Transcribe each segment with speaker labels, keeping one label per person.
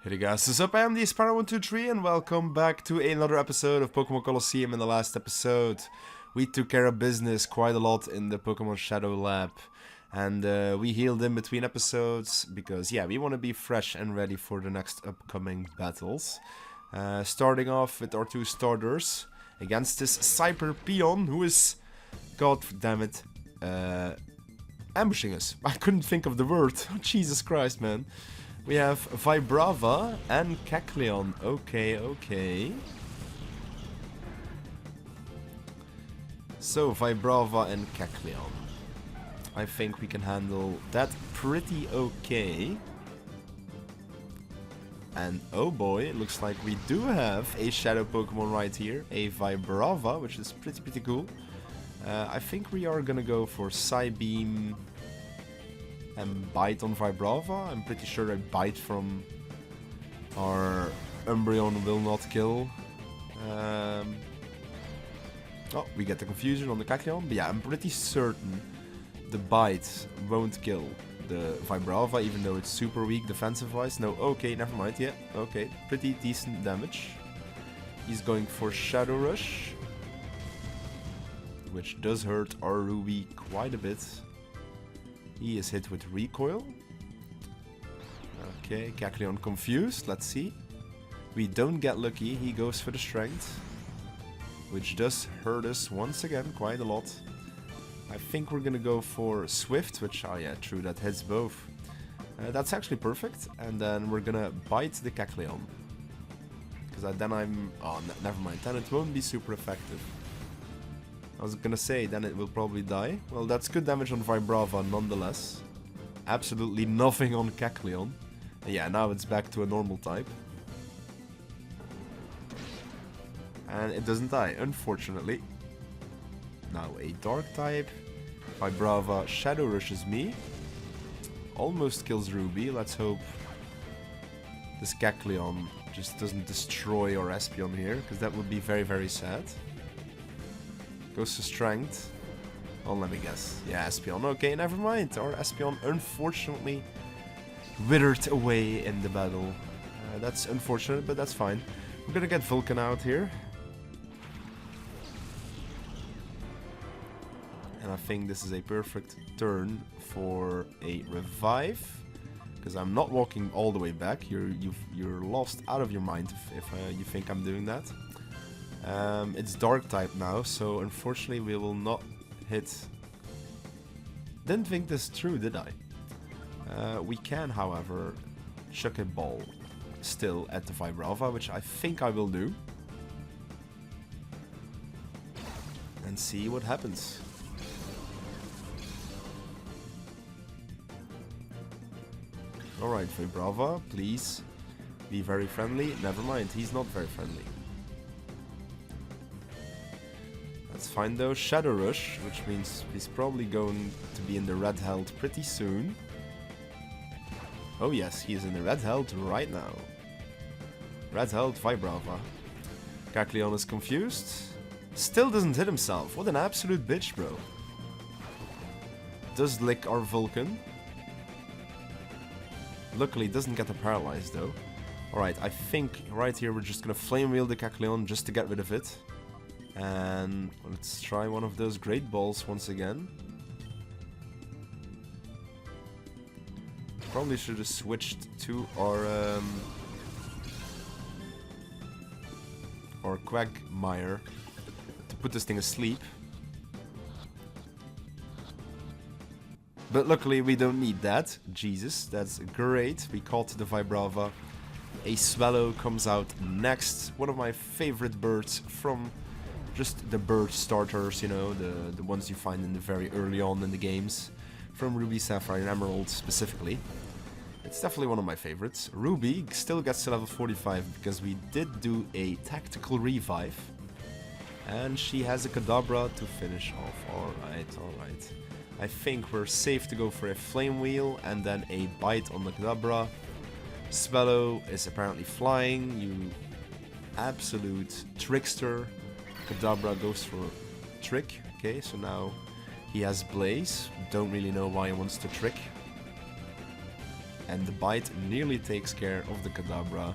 Speaker 1: Hey guys, what's up? I am the Sparrow123 and welcome back to another episode of Pokemon Colosseum. In the last episode, we took care of business quite a lot in the Pokemon Shadow Lab. And we healed in between episodes because, yeah, we want to be fresh and ready for the next upcoming battles. Starting off with our two starters against this Cyber Peon who is, god damn it, ambushing us. I couldn't think of the word. Jesus Christ, man. We have Vibrava and Kecleon. Okay. So, Vibrava and Kecleon. I think we can handle that pretty okay. And oh boy, it looks like we do have a Shadow Pokemon right here. A Vibrava, which is pretty cool. I think we are gonna go for Psybeam and Bite on Vibrava. I'm pretty sure a Bite from our Umbreon will not kill. Oh, we get the confusion on the Kecleon. But yeah, I'm pretty certain the Bite won't kill the Vibrava, even though it's super weak defensive-wise. No, okay, never mind. Yeah, okay, pretty decent damage. He's going for Shadow Rush, which does hurt our Ruby quite a bit. He is hit with Recoil. Okay, Kecleon confused. Let's see. We don't get lucky. He goes for the Strength, which does hurt us once again quite a lot. I think we're gonna go for Swift, which, oh yeah, true, that hits both. That's actually perfect. And then we're gonna Bite the Kecleon. Because then I'm... oh, never mind. Then it won't be super effective. I was gonna say, then it will probably die. Well, that's good damage on Vibrava nonetheless. Absolutely nothing on Kecleon. And yeah, now it's back to a normal type. And it doesn't die, unfortunately. Now a Dark type. Vibrava Shadow Rushes me. Almost kills Ruby. Let's hope this Kecleon just doesn't destroy our Espeon here, because that would be very sad. Goes to Strength. Oh, let me guess. Yeah, Espeon. Okay, never mind. Our Espeon unfortunately withered away in the battle. That's unfortunate, but that's fine. We're gonna get Vulcan out here. And I think this is a perfect turn for a revive. Because I'm not walking all the way back. You're lost out of your mind if you think I'm doing that. It's Dark type now, so unfortunately we will not hit. Didn't think this through, did I? We can, however, chuck a ball still at the Vibrava, which I think I will do. And see what happens. Alright, Vibrava, please be very friendly. Never mind, he's not very friendly. That's fine though. Shadow Rush, which means he's probably going to be in the red held pretty soon. Oh yes, he is in the red held right now. Red held Vibrava. Kecleon is confused. Still doesn't hit himself. What an absolute bitch, bro. Does lick our Vulcan. Luckily doesn't get the paralyzed though. Alright, I think right here we're just gonna Flame Wheel the Kecleon just to get rid of it. And let's try one of those Great Balls once again. Probably should have switched to our Quagmire to put this thing asleep. But luckily we don't need that. Jesus, that's great. We caught the Vibrava. A Swallow comes out next. One of my favorite birds from just the bird starters, you know, the ones you find in the very early on in the games. From Ruby, Sapphire and Emerald specifically. It's definitely one of my favorites. Ruby still gets to level 45 because we did do a tactical revive. And she has a Kadabra to finish off. Alright. I think we're safe to go for a Flame Wheel and then a Bite on the Kadabra. Swallow is apparently flying, you absolute trickster. Kadabra goes for Trick. Okay, so now he has Blaze. Don't really know why he wants to Trick. and the bite nearly takes care of the Kadabra.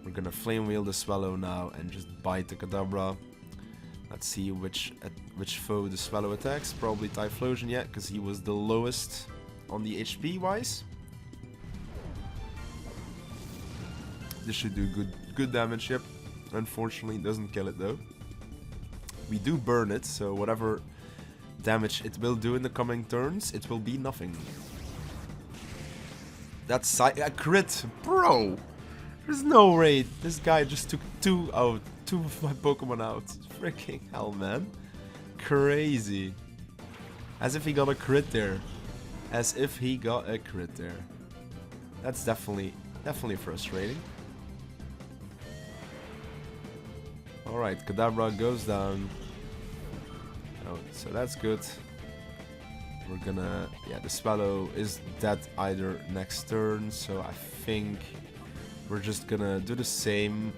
Speaker 1: We're gonna Flame Wheel the Swallow now and just bite the Kadabra. Let's see which foe the Swallow attacks. Probably Typhlosion, yeah, because he was the lowest on the HP wise. This should do good damage, yep. Unfortunately, it doesn't kill it though. We do burn it, so whatever damage it will do in the coming turns, it will be nothing. That's a crit, bro! There's no way this guy just took two of my Pokemon out. Freaking hell, man. Crazy. As if he got a crit there. As if he got a crit there. That's definitely frustrating. Alright, Kadabra goes down. Oh, so that's good. We're gonna... yeah, the Swallow is dead either next turn, so I think we're just gonna do the same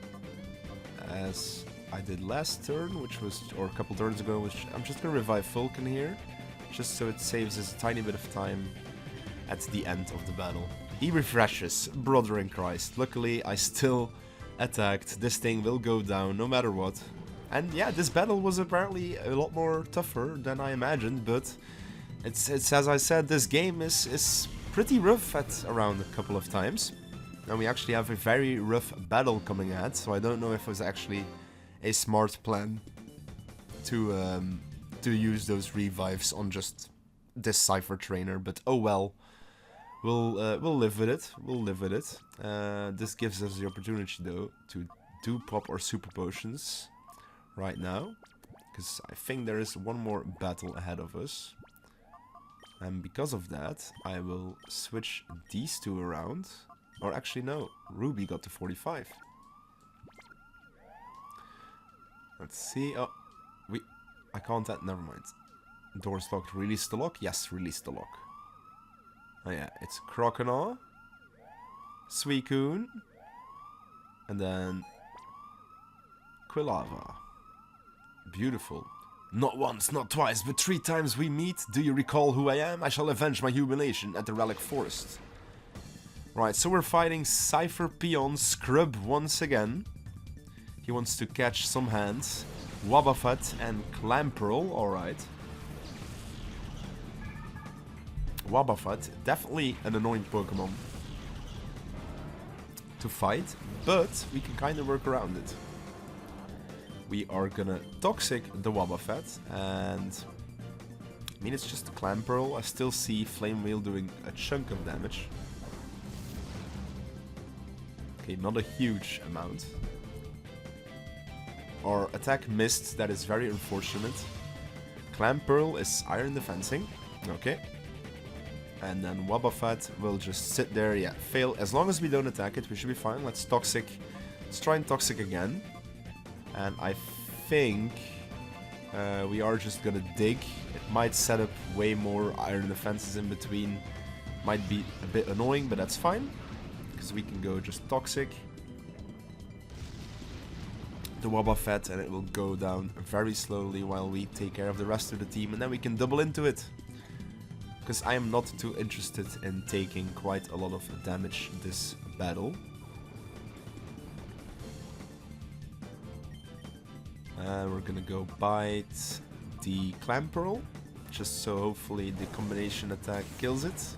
Speaker 1: as I did last turn, which was... or a couple turns ago, which I'm just gonna revive Vulcan here, just so it saves us a tiny bit of time at the end of the battle. He refreshes, brother in Christ. Luckily, I still attacked. This thing will go down no matter what. And yeah, this battle was apparently a lot more tougher than I imagined, but it's as I said, this game is pretty rough at around a couple of times. And we actually have a very rough battle coming ahead, so I don't know if it was actually a smart plan to use those revives on just this Cypher trainer, but oh well. We'll live with it. We'll live with it. This gives us the opportunity though to do pop or super potions right now, because I think there is one more battle ahead of us. And because of that, I will switch these two around. Or actually no, Ruby got to 45. Let's see. Oh, I can't. Never mind. Door's locked. Release the lock. Yes, release the lock. Oh yeah, it's Croconaw, Suicune, and then Quilava. Beautiful. Not once, not twice, but 3 times we meet. Do you recall who I am? I shall avenge my humiliation at the Relic Forest. Right, so we're fighting Cypher Peon Scrub once again. He wants to catch some hands. Wobbuffet and Clamperl, alright. Wobbuffet, definitely an annoying Pokemon to fight, but we can kind of work around it. We are gonna Toxic the Wobbuffet, and I mean, it's just a Clamperl. I still see Flame Wheel doing a chunk of damage. Okay, not a huge amount. Our attack missed, that is very unfortunate. Clamperl is Iron Defensing, okay. And then Wobbuffet will just sit there, yeah, fail. As long as we don't attack it, we should be fine. Let's Toxic. Let's try and Toxic again. And I think we are just gonna dig. It might set up way more Iron Defenses in between. Might be a bit annoying, but that's fine. Because we can go just Toxic the Wobbuffet, and it will go down very slowly while we take care of the rest of the team. And then we can double into it. Because I am not too interested in taking quite a lot of damage this battle. We're gonna go bite the Clamperl, just so hopefully the combination attack kills it.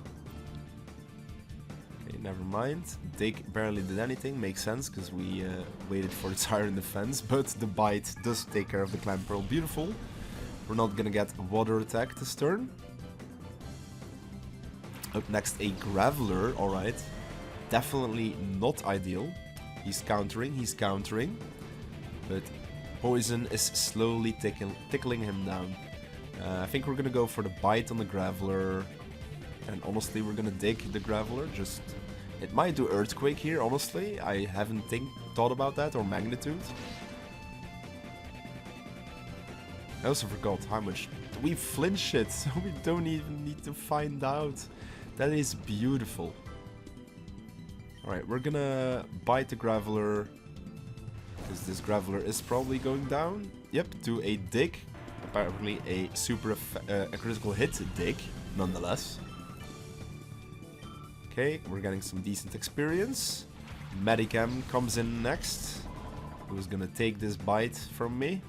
Speaker 1: Okay, never mind. Dig barely did anything, makes sense, because we waited for its Iron Defense, but the bite does take care of the Clamperl. Beautiful. We're not gonna get Water Attack this turn. Up next, a Graveler, alright. Definitely not ideal. He's countering. But Poison is slowly tickling him down. I think we're gonna go for the bite on the Graveler. And honestly, we're gonna dig the Graveler. Just, it might do Earthquake here, honestly. I haven't thought about that, or Magnitude. I also forgot how much we flinch it, so we don't even need to find out. That is beautiful. Alright, we're gonna bite the Graveler, because this Graveler is probably going down. Yep, do a dig. Apparently a a critical hit dig, nonetheless. Okay, we're getting some decent experience. Medicam comes in next. Who's gonna take this bite from me?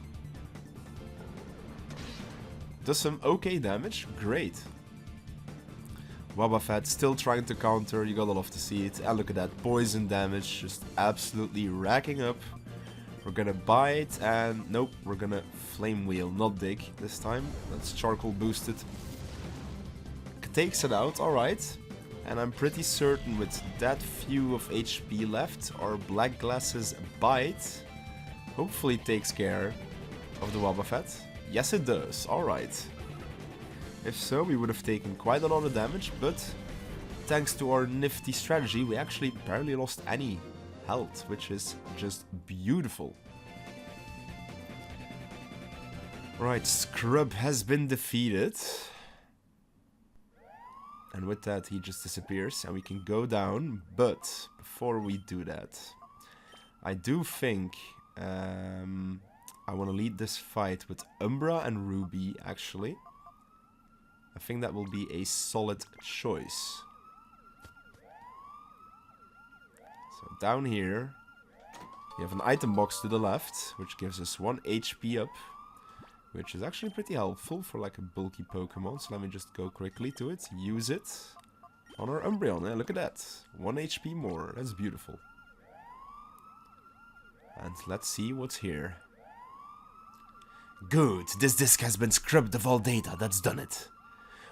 Speaker 1: Does some okay damage. Great. Wobbuffet still trying to counter. You gotta love to see it. And look at that. Poison damage just absolutely racking up. We're gonna bite and nope, we're gonna flame wheel, not dig this time. That's charcoal boosted. Takes it out, alright. And I'm pretty certain with that few of HP left, our Black Glasses bite hopefully takes care of the Wobbuffet. Yes it does, alright. If so, we would have taken quite a lot of damage, but thanks to our nifty strategy, we actually barely lost any health, which is just beautiful. Right, Scrub has been defeated. And with that, he just disappears and we can go down. But before we do that, I do think I want to lead this fight with Umbra and Ruby, actually. I think that will be a solid choice. So down here, we have an item box to the left, which gives us 1 HP up. Which is actually pretty helpful for like a bulky Pokemon. So let me just go quickly to it. Use it on our Umbreon. Yeah, look at that. 1 HP more. That's beautiful. And let's see what's here. Good. This disc has been scrubbed of all data. That's done it.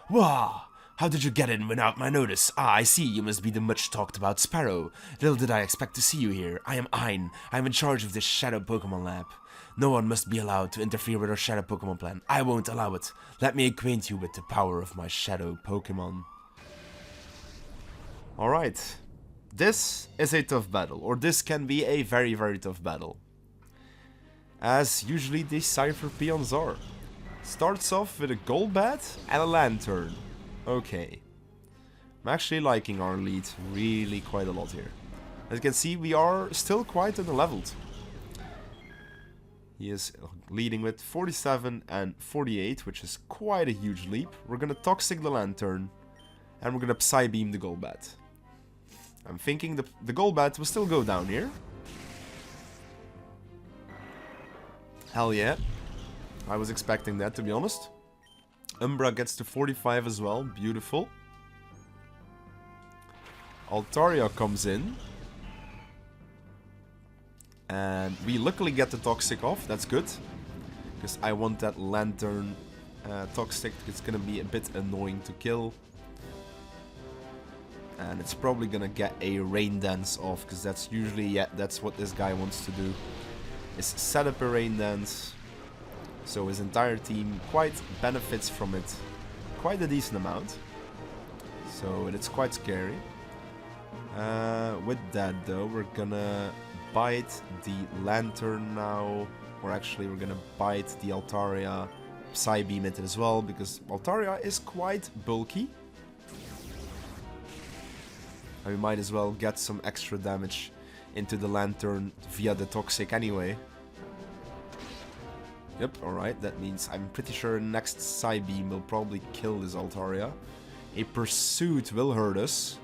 Speaker 1: Wow. How did you get in without my notice? Ah, I see. You must be the much talked about Sparrow. Little did I expect to see you here. I am Ein. I am in charge of this Shadow Pokemon Lab. No one must be allowed to interfere with our Shadow Pokemon plan. I won't allow it. Let me acquaint you with the power of my Shadow Pokemon. Alright. This is a tough battle. Or this can be a very, very tough battle. As usually these Cypher Peons are. Starts off with a Golbat and a Lantern. Okay. I'm actually liking our lead really quite a lot here. As you can see, we are still quite underleveled. He is leading with 47 and 48, which is quite a huge leap. We're gonna Toxic the Lantern, and we're gonna Psybeam the Golbat. I'm thinking the Golbat will still go down here. Hell yeah. I was expecting that, to be honest. Umbra gets to 45 as well. Beautiful. Altaria comes in. And we luckily get the Toxic off. That's good. Because I want that Lantern Toxic. It's going to be a bit annoying to kill. And it's probably going to get a Rain Dance off. Because that's usually, yeah, that's what this guy wants to do. Is set up a Rain Dance. So his entire team quite benefits from it. Quite a decent amount. So it's quite scary. With that though, we're gonna bite the Lantern now. Or actually we're gonna bite the Altaria, Psybeam it as well, because Altaria is quite bulky. And we might as well get some extra damage into the Lantern via the Toxic anyway. Yep, alright, that means I'm pretty sure next Psybeam will probably kill this Altaria. A Pursuit will hurt us.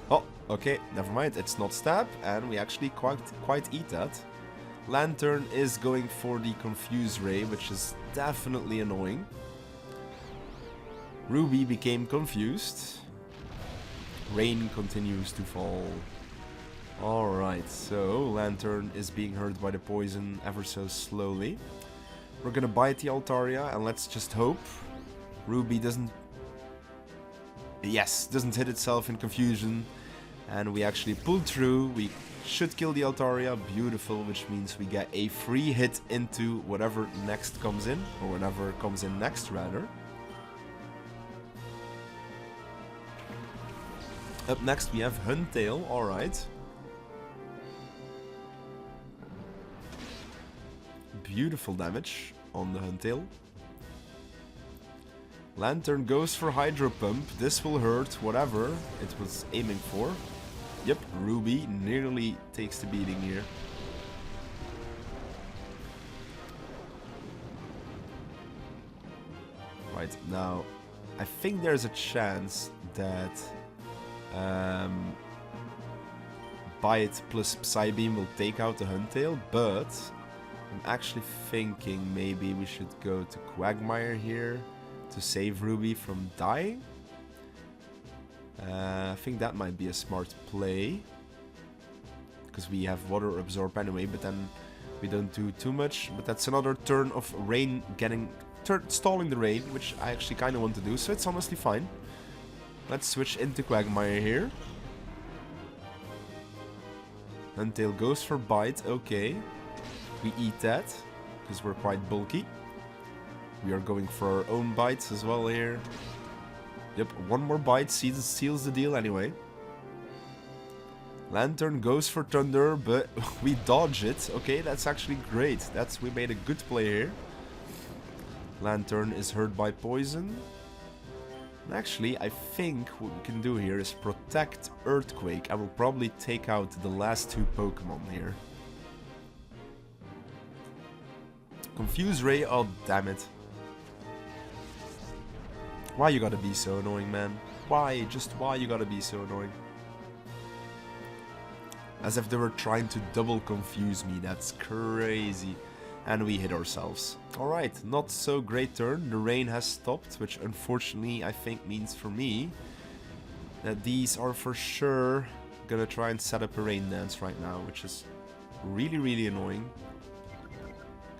Speaker 1: Oh, okay, never mind, it's not Stab, and we actually quite eat that. Lantern is going for the Confuse Ray, which is definitely annoying. Ruby became confused. Rain continues to fall. Alright, so Lantern is being hurt by the poison ever so slowly. We're gonna bite the Altaria and let's just hope Ruby doesn't... Yes, doesn't hit itself in confusion. And we actually pulled through. We should kill the Altaria. Beautiful, which means we get a free hit into whatever next comes in. Or whatever comes in next, rather. Up next we have Huntail, alright. Beautiful damage on the Huntail. Lantern goes for Hydro Pump. This will hurt whatever it was aiming for. Yep, Ruby nearly takes the beating here. Right, now I think there's a chance that Bite plus Psybeam will take out the Huntail, but I'm actually thinking maybe we should go to Quagmire here to save Ruby from dying. I think that might be a smart play, because we have Water Absorb anyway, but then we don't do too much. But that's another turn of Rain stalling the Rain, which I actually kind of want to do, so it's honestly fine. Let's switch into Quagmire here. Huntail goes for Bite, okay. We eat that, because we're quite bulky. We are going for our own bites as well here. Yep, one more bite seals the deal anyway. Lantern goes for Thunder, but we dodge it. Okay, that's actually great. We made a good play here. Lantern is hurt by poison. And actually, I think what we can do here is protect Earthquake. I will probably take out the last two Pokemon here. Confuse Ray, oh damn it. Why you gotta be so annoying, man? Why? Just why you gotta be so annoying? As if they were trying to double confuse me, that's crazy. And we hit ourselves. Alright, not so great turn. The rain has stopped, which unfortunately I think means for me that these are for sure gonna try and set up a rain dance right now, which is really, really annoying.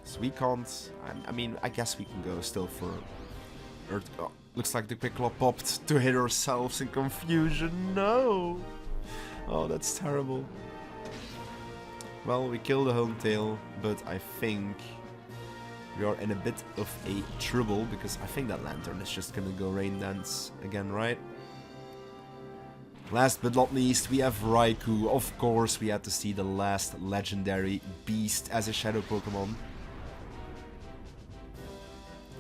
Speaker 1: So we can't... I mean, I guess we can go still for Earth... Oh, looks like the Quick Claw popped to hit ourselves in confusion. No! Oh, that's terrible. Well, we kill the Huntail, but I think we are in a bit of a trouble, because I think that Lantern is just gonna go Rain Dance again, right? Last but not least, we have Raikou. Of course, we had to see the last legendary beast as a Shadow Pokemon.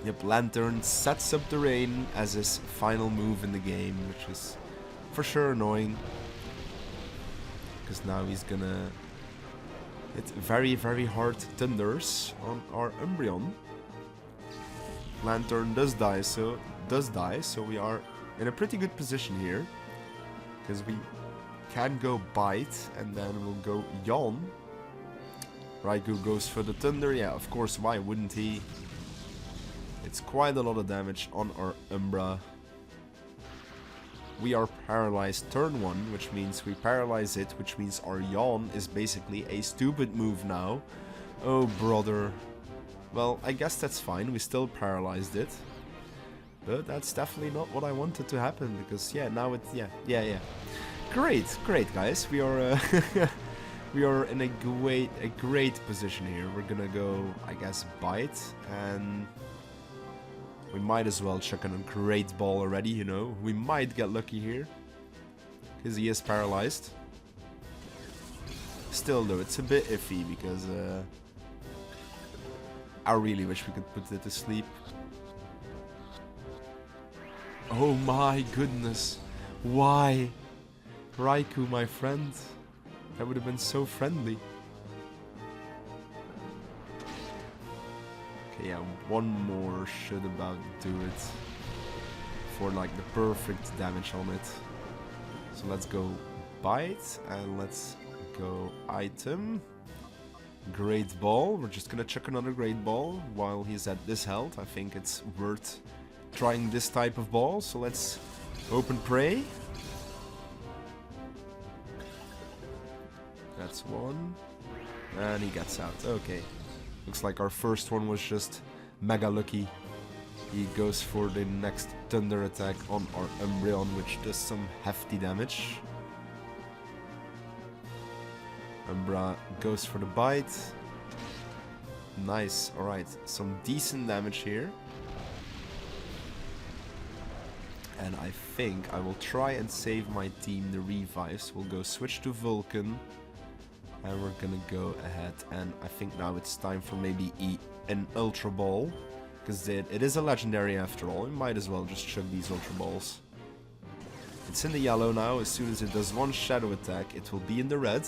Speaker 1: Yep, Lantern sets up the Rain as his final move in the game, which is for sure annoying. Because now he's gonna hit very, very hard Thunders on our Umbreon. Lantern does die, so we are in a pretty good position here. Because we can go Bite, and then we'll go Yawn. Raikou goes for the Thunder, yeah, of course, why wouldn't he? It's quite a lot of damage on our Umbra. We are paralyzed turn 1, which means we paralyze it, which means our Yawn is basically a stupid move now. Oh, brother. Well, I guess that's fine, we still paralyzed it. But that's definitely not what I wanted to happen, because yeah, now it's, yeah. Great, guys. We are we are in a great position here. We're gonna go, I guess, Bite, and we might as well chuck in a Great Ball already, you know. We might get lucky here, because he is paralyzed. Still though, it's a bit iffy, because I really wish we could put it to sleep. Oh my goodness, why? Raikou, my friend, that would have been so friendly. Okay, yeah, one more should about do it for like the perfect damage on it. So let's go Bite, and let's go Item. Great Ball, we're just gonna chuck another Great Ball while he's at this health. I think it's worth trying this type of ball, so let's open Prey. That's one. And he gets out. Okay. Looks like our first one was just mega lucky. He goes for the next Thunder attack on our Umbreon, which does some hefty damage. Umbra goes for the Bite. Nice. Alright, some decent damage here. And I think I will try and save my team the revives. We'll go switch to Vulcan. And we're gonna go ahead, and I think now it's time for maybe an Ultra Ball. Because it is a legendary after all. We might as well just chug these Ultra Balls. It's in the yellow now. As soon as it does one shadow attack, it will be in the red.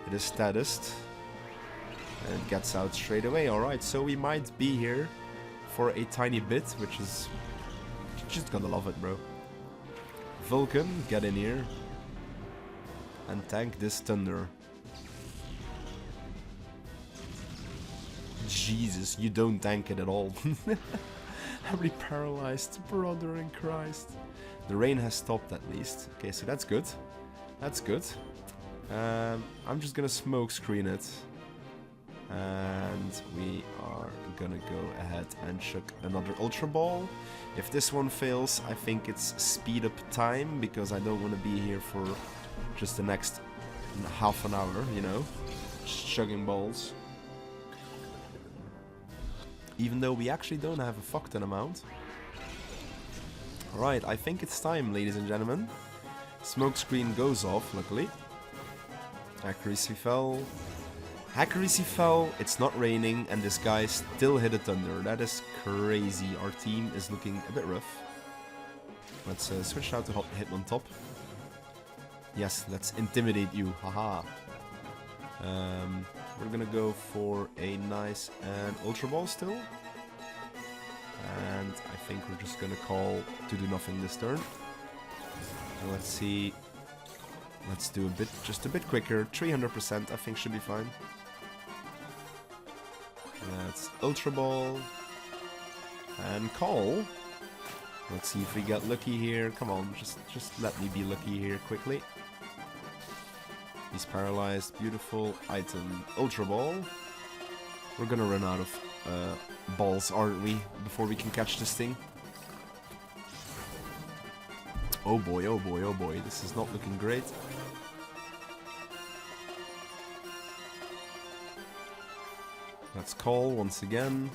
Speaker 1: It is statused. And it gets out straight away. Alright, so we might be here for a tiny bit, which is Just gotta love it, bro. Vulcan, get in here. And tank this thunder. Jesus, you don't tank it at all. I'm really paralyzed, brother in Christ. The rain has stopped at least. Okay, so that's good. That's good. I'm just gonna smoke screen it. And we are gonna go ahead and chuck another Ultra Ball. If this one fails, I think it's speed up time, because I don't want to be here for just the next half an hour, you know, just chugging balls. Even though we actually don't have a fuck ton amount. Alright, I think it's time, ladies and gentlemen. Smoke screen goes off, luckily. Accuracy fell. Accuracy fell, it's not raining, and this guy still hit a thunder. That is crazy. Our team is looking a bit rough. Let's switch out to Hitmontop. Yes, let's intimidate you. Haha. We're gonna go for a nice and Ultra Ball still. And I think we're just gonna call to do nothing this turn. And let's see. Let's do just a bit quicker. 300% I think should be fine. That's Ultra Ball. And call. Let's see if we get lucky here. Come on, just let me be lucky here quickly. He's paralyzed. Beautiful item. Ultra Ball. We're gonna run out of balls, aren't we? Before we can catch this thing. Oh boy, oh boy, oh boy. This is not looking great. Let's call once again.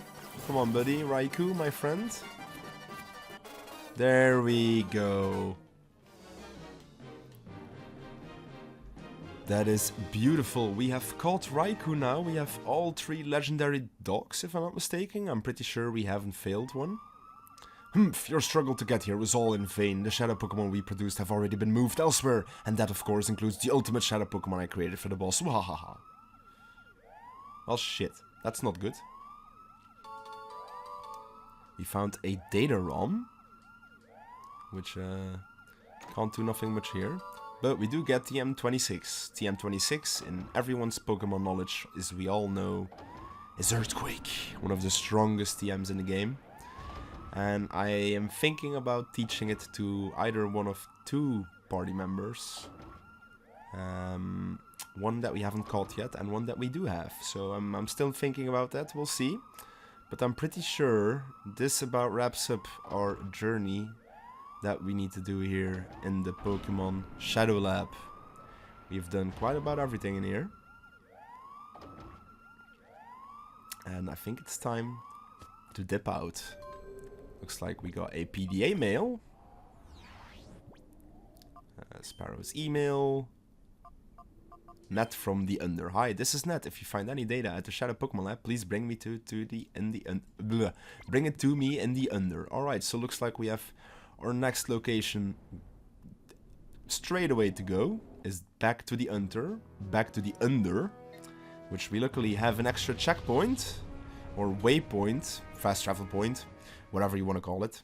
Speaker 1: Come on, buddy. Raikou, my friend. There we go. That is beautiful. We have caught Raikou now. We have all 3 legendary dogs, if I'm not mistaken. I'm pretty sure we haven't failed one. Humph, your struggle to get here was all in vain. The shadow Pokemon we produced have already been moved elsewhere. And that, of course, includes the ultimate shadow Pokemon I created for the boss. Wahaha. Well, shit. That's not good. We found a data ROM. Which, can't do nothing much here. But we do get TM26. TM26, in everyone's Pokemon knowledge, as we all know, is Earthquake. One of the strongest TMs in the game. And I am thinking about teaching it to either one of 2 party members. One that we haven't caught yet, and one that we do have. So I'm still thinking about that, we'll see. But I'm pretty sure this about wraps up our journey that we need to do here in the Pokemon Shadow Lab. We've done quite about everything in here. And I think it's time to dip out. Looks like we got a PDA mail. Sparrow's email. Net from the Under. Hi, this is Net. If you find any data at the Shadow Pokemon Lab, please bring me bring it to me in the Under. Alright, so looks like we have our next location straight away to go is back to the Under, which we luckily have an extra checkpoint or waypoint, fast travel point, whatever you want to call it.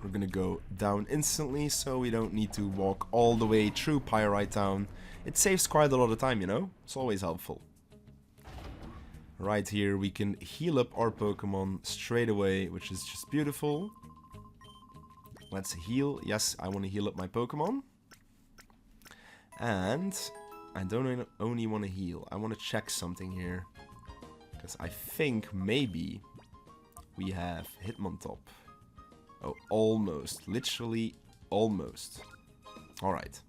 Speaker 1: We're gonna go down instantly, so we don't need to walk all the way through Pyrite Town. It saves quite a lot of time, you know? It's always helpful. Right here, we can heal up our Pokemon straight away, which is just beautiful. Let's heal. Yes, I want to heal up my Pokemon. And I don't only want to heal. I want to check something here. Because I think maybe we have Hitmontop. Oh, almost. Literally almost. Alright.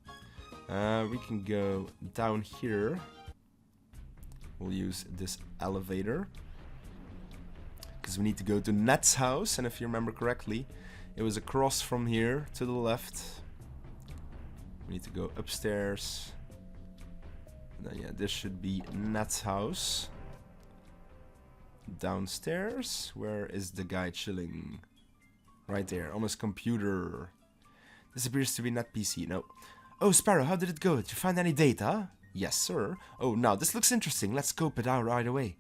Speaker 1: We can go down here. We'll use this elevator. Because we need to go to Net's house. And if you remember correctly, it was across from here to the left. We need to go upstairs. And then, yeah, this should be Net's house. Downstairs. Where is the guy chilling? Right there, on his computer. This appears to be Net PC. No. Oh, Sparrow, how did it go? Did you find any data? Yes, sir. Oh, now this looks interesting. Let's scope it out right away.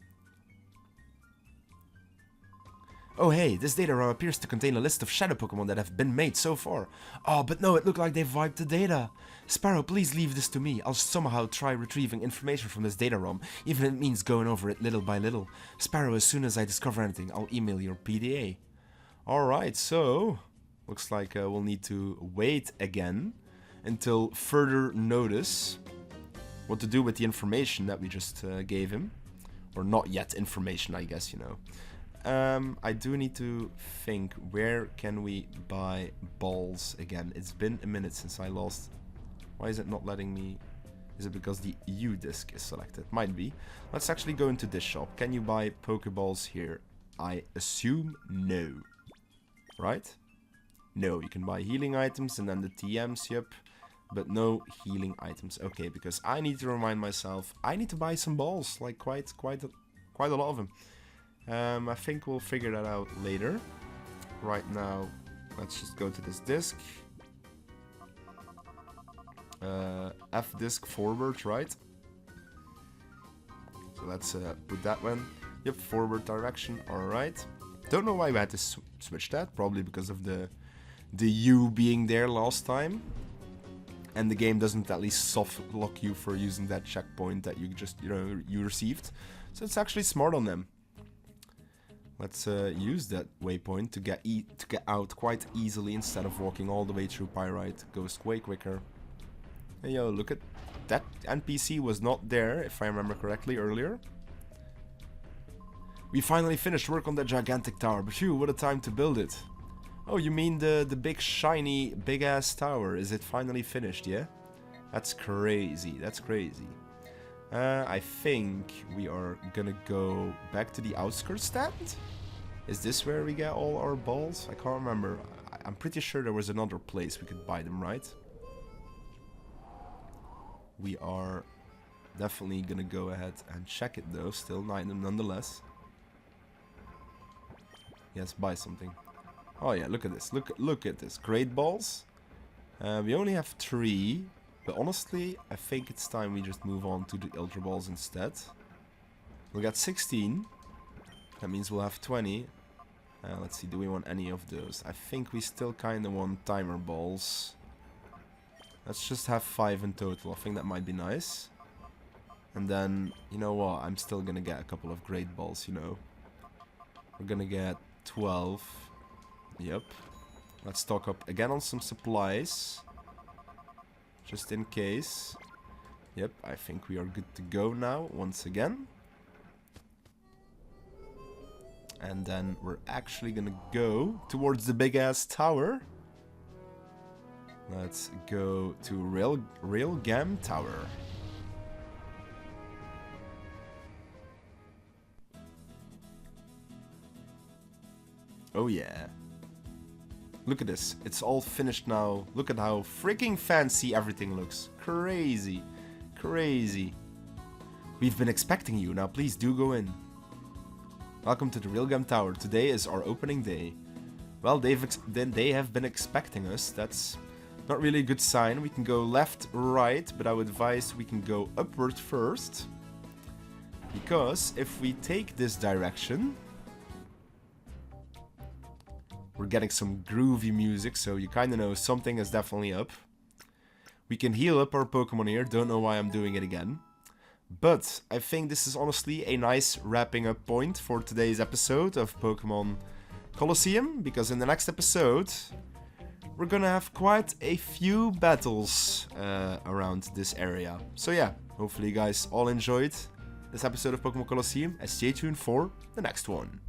Speaker 1: Oh hey, this data RAM appears to contain a list of shadow Pokemon that have been made so far. Oh, but no, it looked like they've wiped the data. Sparrow, please leave this to me. I'll somehow try retrieving information from this data ROM, even if it means going over it little by little. Sparrow, as soon as I discover anything, I'll email your PDA. Alright, so looks like we'll need to wait again until further notice what to do with the information that we just gave him. Or not yet information, I guess, you know. I do need to think, where can we buy balls again? It's been a minute since I lost. Why is it not letting me? Is it because the U disc is selected? Might be. Let's actually go into this shop. Can you buy Pokeballs here? I assume no. Right? No, you can buy healing items and then the TMs, yep. But no healing items. Okay, because I need to remind myself, I need to buy some balls. Like quite a lot of them. I think we'll figure that out later. Right now, let's just go to this disc. F disc forward, right? So let's put that one. Yep, forward direction, alright. Don't know why we had to switch that. Probably because of the U being there last time. And the game doesn't at least soft lock you for using that checkpoint that you just, you received. So it's actually smart on them. Let's use that waypoint to get out quite easily instead of walking all the way through Pyrite. Goes way quicker. Hey yo, look at that NPC was not there, if I remember correctly, earlier. We finally finished work on that gigantic tower, but phew, what a time to build it. Oh, you mean the big shiny, big ass tower? Is it finally finished, yeah? That's crazy, that's crazy. I think we are gonna go back to the outskirts stand? Is this where we get all our balls? I can't remember. I'm pretty sure there was another place we could buy them, right? We are definitely gonna go ahead and check it though, still nonetheless. Yes, buy something. Oh yeah, look at this, look at this. Great balls. We only have 3. But honestly, I think it's time we just move on to the Ultra Balls instead. We got 16. That means we'll have 20. Let's see, do we want any of those? I think we still kind of want Timer Balls. Let's just have 5 in total. I think that might be nice. And then, you know what? I'm still gonna get a couple of Great Balls, you know. We're gonna get 12. Yep. Let's stock up again on some supplies. Just in case. Yep, I think we are good to go now, once again. And then we're actually gonna go towards the big-ass tower. Let's go to Railgam Tower. Oh yeah. Look at this, it's all finished now. Look at how freaking fancy everything looks. Crazy, crazy. We've been expecting you, now please do go in. Welcome to the Railgam Tower, today is our opening day. Well, they have been expecting us, that's not really a good sign. We can go left, right, but I would advise we can go upward first. Because if we take this direction... We're getting some groovy music, so you kind of know something is definitely up. We can heal up our Pokemon here, don't know why I'm doing it again. But I think this is honestly a nice wrapping up point for today's episode of Pokemon Colosseum. Because in the next episode, we're gonna have quite a few battles around this area. So yeah, hopefully you guys all enjoyed this episode of Pokemon Colosseum and stay tuned for the next one.